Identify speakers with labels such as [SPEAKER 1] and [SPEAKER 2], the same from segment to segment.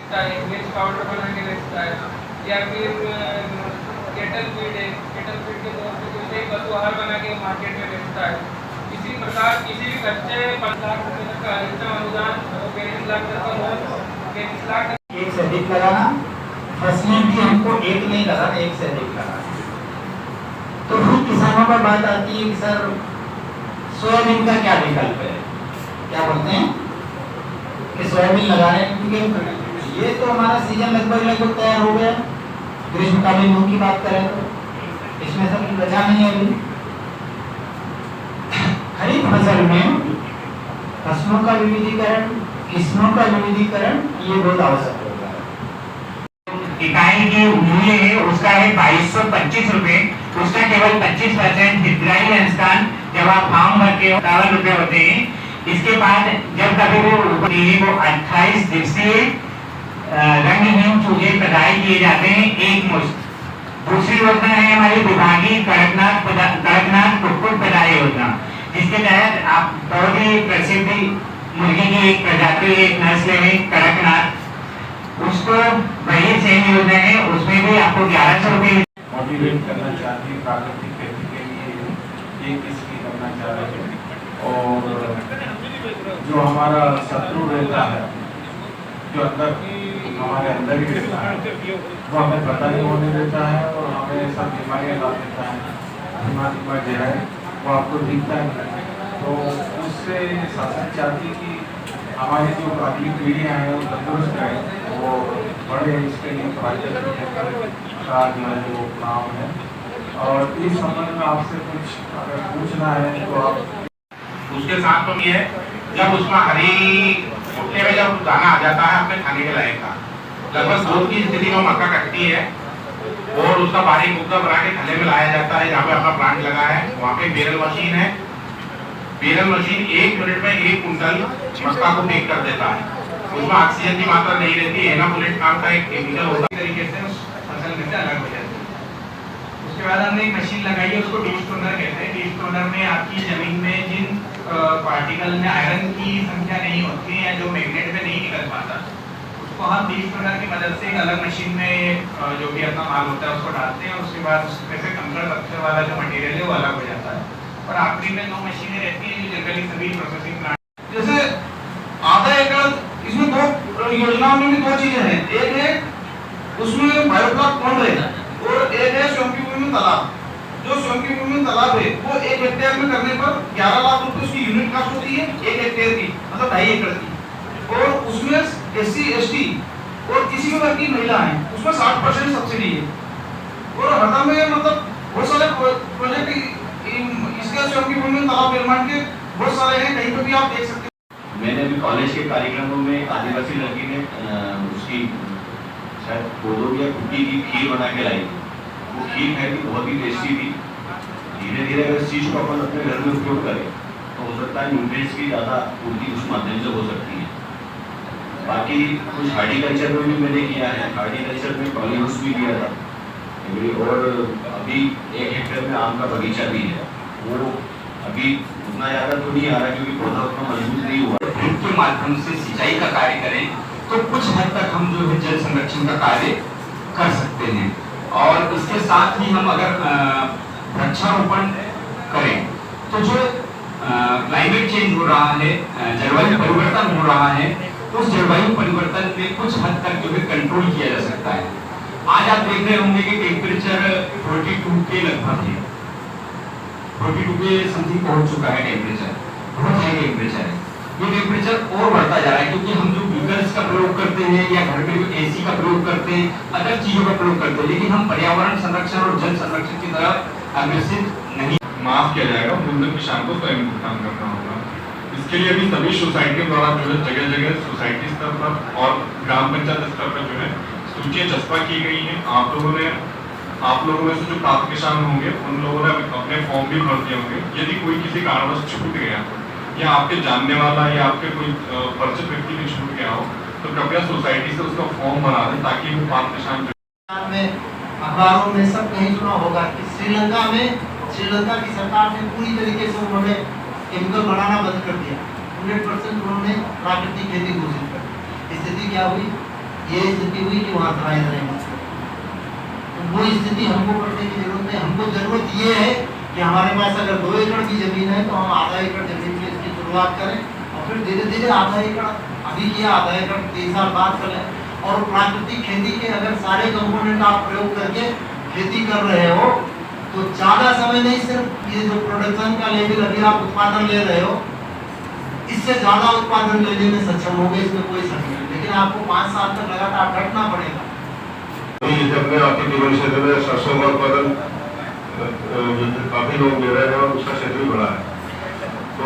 [SPEAKER 1] मिर्च पाउडर बना के बेचता है, या फिर केटल फीड है, केटल फीड के तौर पर कोई पशु आहार बना के मार्केट में बेचता है। इसी प्रकार किसी भी बच्चे 5 लाख रुपये तक का अधिकतम अनुदान, 35 लाख तक का लोन, 35 लाख
[SPEAKER 2] एक से अधिक लगाना, फसलें भी हमको एक नहीं लगाना, एक से अधिक लगाना। तो फिर किसानों पर बात आती है कि सर सोयाबीन का क्या विकल्प है, क्या बोलते हैं कि सोयाबीन लगाने क्योंकि ये तो हमारा सीजन लगभग तैयार हो गया। ग्रीष्मकालीन मूंग की बात करें तो इसमें सब बचा नहीं है अभी। खरीफ फसल में फसलों का विविधीकरण, किस्मों का विविधीकरण ये बहुत आवश्यक होगा।
[SPEAKER 3] इकाई जो मूल्य है उसका है 2225 रुपए, उसका केवल 25% हितग्राही अंशदान जब आप फॉर्म भर के 58 रुपए होते हैं। इसके बाद जब कभी वो 28 दिवसीय रंगहीन चूजे प्रदाय किए जाते हैं एक मुश्त। दूसरी योजना है हमारी विभागीय कड़कनाथ कुक्कुट प्रदाय योजना, जिसके तहत आप बहुत ही प्रसिद्ध मुर्गी की एक प्रजाति, एक नस्ल है कड़कनाथ, उसको वही सेम योजना है, उसमें भी आपको 1100 रुपए
[SPEAKER 4] मोटिवेट करना चाहती है प्राकृतिक खेती के लिए, ये किसकी करना चाह रहे हैं। और जो हमारा शत्रु रहता है, जो अंदर हमारे अंदर ही रहता है, वो हमें पता नहीं होने देता है और हमें सब बीमारियाँ ला देता है। दिमाग जो है वो आपको दिखता है। तो उससे शासन चाहती कि हमारी जो अगली पीढ़ियाँ हैं वो तंदुरुस्त रहें, वो बड़े इसके लिए प्रोजेक्ट का जो काम है। और इस संबंध में आपसे कुछ अगर पूछना है तो आप
[SPEAKER 5] उसके साथ तो ये है जब उसमें हरी भुट्टे में जब दाना आ जाता है अपने खाने के लायक का, लगभग दूध की स्थिति में मक्का कटती है और उसका बारीक मुद्दा बना के थैले में लाया जाता है। जहाँ पे अपना प्लांट लगा है वहाँ पे बेरल मशीन है। बेरल मशीन 1 मिनट में 1 कुंटल मक्का को पैक कर देता है। उसमें ऑक्सीजन की मात्रा नहीं रहती है, एनाबुलेट नाम का एक केमिकल होता है, तरीके से उस फसल में से अलग हो जाती है। उसके बाद हमने एक मशीन लगाई है, उसको डीप स्टोनर कहते हैं। डीप स्टोनर में आपकी जमीन में जिन पार्टिकल में आयरन की संख्या नहीं होती है या जो मैग्नेट में नहीं निकल पाता, उसको हम डीप स्टोनर की मदद से एक अलग मशीन में जो भी अपना माल होता है उसको डालते हैं और उसके बाद उसमें से कंकड़ पत्थर वाला जो मटेरियल है वो अलग हो जाता है। और आखिरी में 2 मशीनें रहती हैं जो जनरली सभी प्रोसेसिंग प्लांट, जैसे आधा एकड़, इसमें 2 योजनाओं में भी 2 चीजें हैं। एक है उसमें बायोब्लॉक कौन रहेगा और एक है स्वयं की भूमि में तालाब। जो स्वयं की भूमि में तालाब है वो 1 हेक्टेयर में करने पर 11 लाख रुपए उसकी यूनिट कास्ट होती है 1 हेक्टेयर की, मतलब 2.5 एकड़ की। और उसमें SC ST और किसी भी वर्ग की महिला है उसमें 60% सब्सिडी है। और हरदा में मतलब बहुत सारे प्रोजेक्ट इसके स्वयं की भूमि में तालाब निर्माण के बहुत सारे हैं, कहीं पर भी आप देख सकते हैं।
[SPEAKER 6] मैंने भी कॉलेज के कार्यक्रमों में आदिवासी लड़की ने उसकी शायद पौधों या कुट्टी की खीर बना के लाई। वो खीर खाई थी, बहुत ही टेस्टी थी। धीरे धीरे अगर इस चीज़ को अपन अपने घर में उपयोग करें तो हो सकता है न्यूट्रिएंट्स की ज़्यादा पूर्ति उस माध्यम से हो सकती है। बाकी कुछ हार्टिकल्चर में भी मैंने किया है, हार्टिकल्चर में पॉलीहाउस भी किया था और अभी 1 हेक्टेयर में आम का बगीचा भी है। वो अभी उतना ज़्यादा तो नहीं आ रहा क्योंकि पौधा उतना मजबूत नहीं हुआ।
[SPEAKER 3] ड्रिप के माध्यम से सिंचाई का कार्य करें तो कुछ हद तक हम जो है जल संरक्षण का कार्य कर सकते हैं। और इसके साथ ही हम अगर वृक्षारोपण करें तो जो क्लाइमेट चेंज हो रहा है, जलवायु परिवर्तन हो रहा है, उस जलवायु परिवर्तन में कुछ हद तक जो है कंट्रोल किया जा सकता है। आज आप देख रहे होंगे कि टेम्परेचर 42 के लगभग है, 42 के समथिंग पहुंच चुका है टेम्परेचर, बहुत हाई टेम्परेचर है। ये टेम्परेचर और बढ़ता जा रहा है क्योंकि हम जो व्हीकल्स का प्रयोग करते हैं या घर में जो AC का प्रयोग करते हैं, अदर चीजों का प्रयोग करते हैं, लेकिन हम पर्यावरण संरक्षण और जल संरक्षण की तरफ अग्रसित नहीं।
[SPEAKER 4] माफ किया जाएगा, मूलधन किसान को स्वयं भुगतान करना होगा। इसके लिए अभी सभी सोसाइटियों द्वारा जो है जगह जगह सोसाइटी स्तर पर और ग्राम पंचायत स्तर पर जो है सूचियाँ चस्पा की गई हैं। आप लोगों में से जो प्राप्त किसान होंगे उन लोगों ने अपने फॉर्म भी भर दिए होंगे। यदि कोई किसी कारणवश छूट गया या आपके जानने वाला या आपके कोई परिचित व्यक्ति भी छूट गया हो तो कृपया सोसाइटी से उसका फॉर्म भरा दें ताकि वो प्राप्त किसान
[SPEAKER 2] अखबारों में सब कहीं सुना होगा कि श्रीलंका की सरकार ने पूरी तरीके से उन्होंने केमिकल बनाना बंद कर दिया। 100% उन्होंने प्राकृतिक खेती घोषित कर दी। स्थिति क्या हुई ये स्थिति हुई कि वहाँ दवाई नहीं, तो वो स्थिति हमको करने की जरूरत है। हमको जरूरत ये है कि हमारे पास अगर 2 एकड़ की जमीन है तो हम आधा एकड़ जमीन में इसकी शुरुआत करें और फिर धीरे धीरे आधा एकड़ अभी किया, आधा एकड़ 3 साल बाद करें। और प्राकृतिक खेती के अगर सारे कंपोनेंट आप प्रयोग करके खेती कर रहे हो तो ज्यादा समय नहीं, सिर्फ ये जो प्रोडक्शन का लेवल अभी आप उत्पादन ले रहे हो इससे ज्यादा उत्पादन लेने में सक्षम होंगे, इसमें कोई शक नहीं। लेकिन आपको 5 साल तक लगातार डटना पड़ेगा।
[SPEAKER 7] अपने आपके जीवन क्षेत्र में सरसों का उत्पादन काफी लोग ले रहे हैं और उसका क्षेत्र भी बड़ा है। तो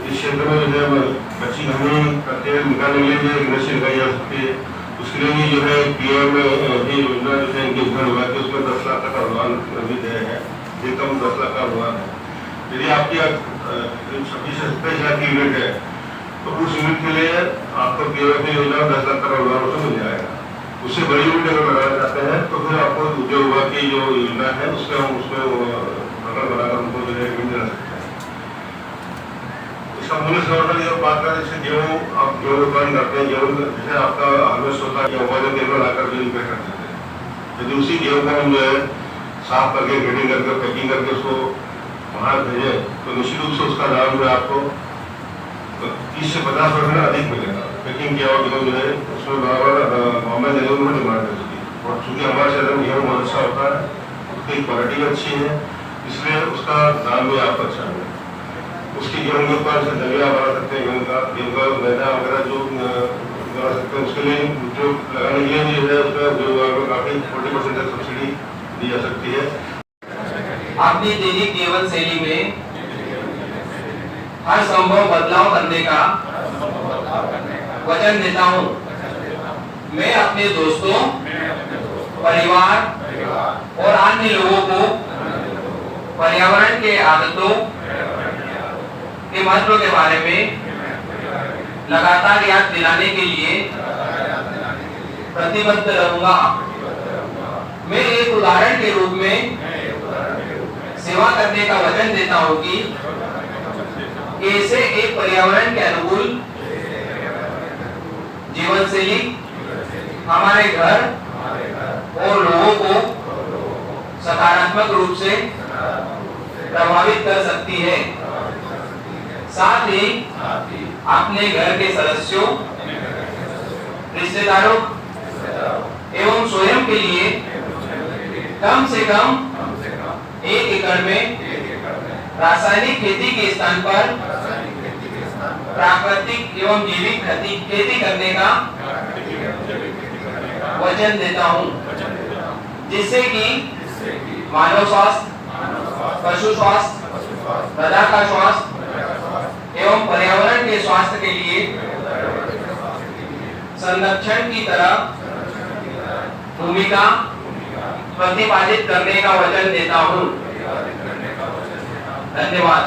[SPEAKER 7] इस क्षेत्र में जो है कच्ची घनी प्रत्येक निकालने के लिए इंडस्ट्री लगाई जा सकती है। उसके लिए भी जो है PM की योजना जो है इनके घर हुआ कि उसमें 10 लाख का अनुदान भी दिया है, एकदम 10 लाख का अनुदान है। यदि आपकी 26 से 27 लाख की यूनिट है तो उस यूनिट के लिए आपको PM की योजना 10 लाख का अनुदान उसमें मिल जाएगा। उससे बड़ी यूनिट अगर लगाना चाहते हैं तो फिर आपको उद्योग विभाग की जो योजना है उसमें हम उसमें प्रकरण बनाकर उनको जो है ऋण दिला सकते हैं। इसका मूल्य संवर्धन की बात करें, जैसे गेहूँ आप गेहूँ उत्पादन करते हैं, गेहूँ जैसे आपका हार्वेस्ट होता है उत्पादन केंद्र लाकर जो कर सकते हैं। यदि उसी गेहूँ को हम जो है साफ करके ग्रेडिंग करके पैकिंग करके उसको बाहर भेजें तो निश्चित रूप से उसका दाम जो है आपको 30 से 50% अधिक मिलेगा। पैकिंग किया हुआ गेहूँ जो है उसमें बराबर बॉम्बे जगह में डिमांड है उसकी। और चूँकि हमारे शहर में गेहूँ बहुत अच्छा होता है, उसकी क्वालिटी भी अच्छी है, इसलिए उसका दाम भी आपको अच्छा है। उसकी गेहूँ के ऊपर से दलिया बना सकते हैं, गेहूँ का मैदा वगैरह जो बना सकते हैं। उसके लिए जो लगाने के लिए जो है उसमें काफ़ी 40% तक सब्सिडी दी जा सकती है।
[SPEAKER 1] अपनी दैनिक जीवन शैली में हर संभव बदलाव करने का वचन देता हूँ। मैं अपने दोस्तों, परिवार और अन्य लोगों को पर्यावरण के आदतों के महत्व के बारे में लगातार याद दिलाने के लिए प्रतिबद्ध रहूंगा। मैं एक उदाहरण के रूप में सेवा करने का वचन देता हूँ कि कैसे एक पर्यावरण के अनुकूल जीवन शैली हमारे घर और लोगों को सकारात्मक रूप से प्रभावित कर सकती है। साथ ही अपने घर के सदस्यों, रिश्तेदारों एवं स्वयं के लिए कम से कम 1 एकड़ में रासायनिक खेती के स्थान पर प्राकृतिक एवं जैविक खेती करने का वचन देता हूँ, जिससे कि मानव स्वास्थ्य, पशु स्वास्थ्य, मृदा का स्वास्थ्य एवं पर्यावरण के स्वास्थ्य के लिए संरक्षण की तरह भूमिका प्रतिपादित करने का वचन देता हूँ। धन्यवाद।